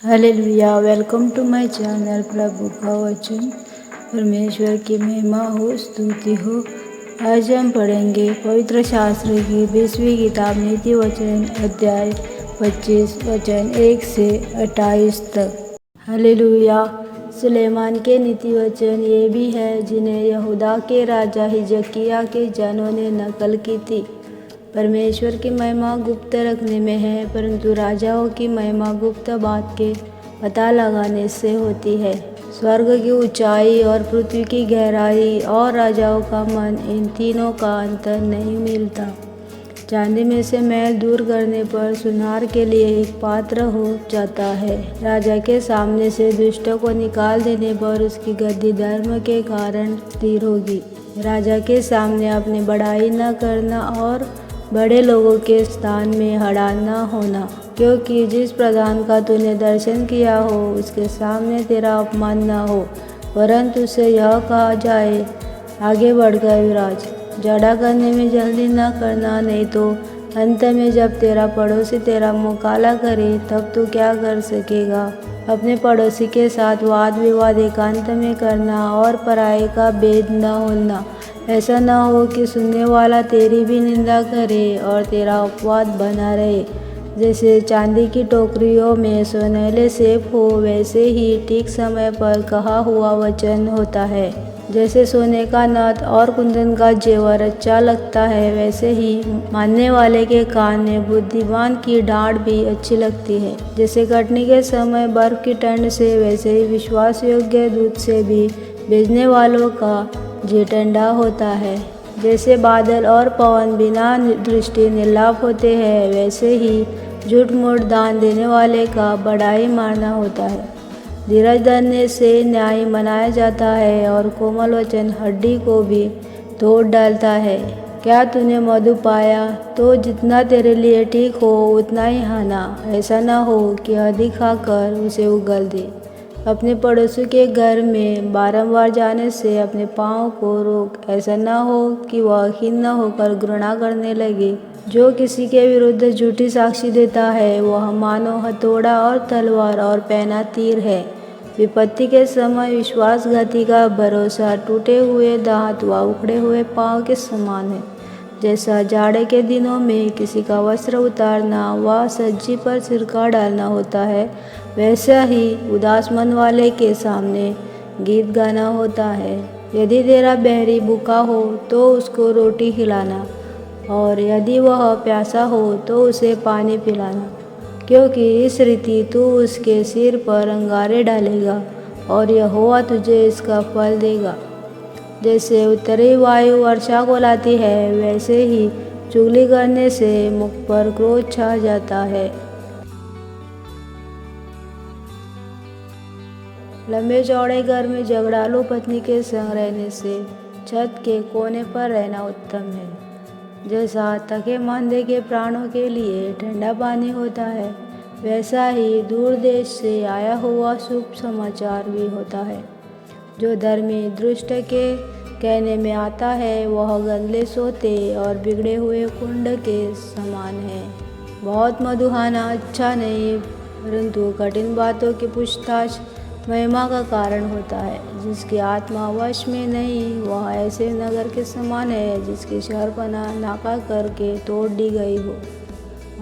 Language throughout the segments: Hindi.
Hallelujah, welcome to my channel. प्रभु का वचन, परमेश्वर की महिमा हो, स्तुति हो। आज हम पढ़ेंगे पवित्र शास्त्र की 20वीं किताब नीति वचन अध्याय 25 वचन 1 से 28 तक। हालेलुया। सुलेमान के नीति वचन ये भी है जिन्हें यहूदा के राजा हिजकिय्याह के जनों ने नकल की थी। परमेश्वर की महिमा गुप्त रखने में है, परंतु राजाओं की महिमा गुप्त बात के पता लगाने से होती है। स्वर्ग की ऊंचाई और पृथ्वी की गहराई और राजाओं का मन, इन तीनों का अंतर नहीं मिलता। चांदी में से मैल दूर करने पर सुनार के लिए एक पात्र हो जाता है। राजा के सामने से दुष्ट को निकाल देने पर उसकी गद्दी धर्म के कारण स्थिर होगी। राजा के सामने अपनी बड़ाई न करना और बड़े लोगों के स्थान में खड़ा न होना, क्योंकि जिस प्रधान का तूने दर्शन किया हो उसके सामने तेरा अपमान न हो, परंतु उसे यह कहा जाए, आगे बढ़कर विराज। झगड़ा करने में जल्दी न करना, नहीं तो अंत में जब तेरा पड़ोसी तेरा मुँह काला करे तब तू क्या कर सकेगा। अपने पड़ोसी के साथ वाद विवाद एकांत में करना और पराये का भेद न खोलना। ऐसा न हो कि सुनने वाला तेरी भी निंदा करे और तेरा अपवाद बना रहे। जैसे चांदी की टोकरियों में सुनहले सेब हो, वैसे ही ठीक समय पर कहा हुआ वचन होता है। जैसे सोने का नथ और कुंदन का जेवर अच्छा लगता है, वैसे ही मानने वाले के कान में बुद्धिमान की डांट भी अच्छी लगती है। जैसे कटनी के समय बर्फ की ठंड से, वैसे ही विश्वास योग्य दूध से भी भेजने वालों का जी ठंडा होता है। जैसे बादल और पवन बिना दृष्टि निर्लाप होते हैं, वैसे ही झूठ मूठ दान देने वाले का बड़ाई मारना होता है। धीरज धरने से न्याय मनाया जाता है और कोमल वचन हड्डी को भी तोड़ डालता है। क्या तूने मधु पाया तो जितना तेरे लिए ठीक हो उतना ही खाना, ऐसा न हो कि अधिक खाकर उसे उगल दे। अपने पड़ोसी के घर में बारंबार जाने से अपने पाँव को रोक, ऐसा न हो कि वह खिन्न होकर घृणा करने लगे। जो किसी के विरुद्ध झूठी साक्षी देता है वह मानो हथौड़ा और तलवार और पैना तीर है। विपत्ति के समय विश्वासघाती का भरोसा टूटे हुए दांत व उखड़े हुए पाँव के समान है। जैसा जाड़े के दिनों में किसी का वस्त्र उतारना व सज्जी पर सिरका डालना होता है, वैसा ही उदास मन वाले के सामने गीत गाना होता है। यदि तेरा बहरी भूखा हो तो उसको रोटी खिलाना, और यदि वह प्यासा हो तो उसे पानी पिलाना, क्योंकि इस रीति तू उसके सिर पर अंगारे डालेगा और यहोवा तुझे इसका फल देगा। जैसे उत्तरी वायु वर्षा को लाती है, वैसे ही चुगली करने से मुख पर क्रोध छा जाता है। लंबे चौड़े घर में झगड़ालू पत्नी के संग रहने से छत के कोने पर रहना उत्तम है। जैसा थके मांदे के प्राणों के लिए ठंडा पानी होता है, वैसा ही दूर देश से आया हुआ शुभ समाचार भी होता है। जो धर्मी दुष्ट के कहने में आता है वह गंदले सोते और बिगड़े हुए कुंड के समान है। बहुत मधु खाना अच्छा नहीं, परंतु कठिन बातों की पूछताछ महिमा का कारण होता है। जिसकी आत्मा वश में नहीं, वह ऐसे नगर के समान है जिसकी शहरपनाह नाका करके तोड़ दी गई हो।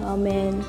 आमीन।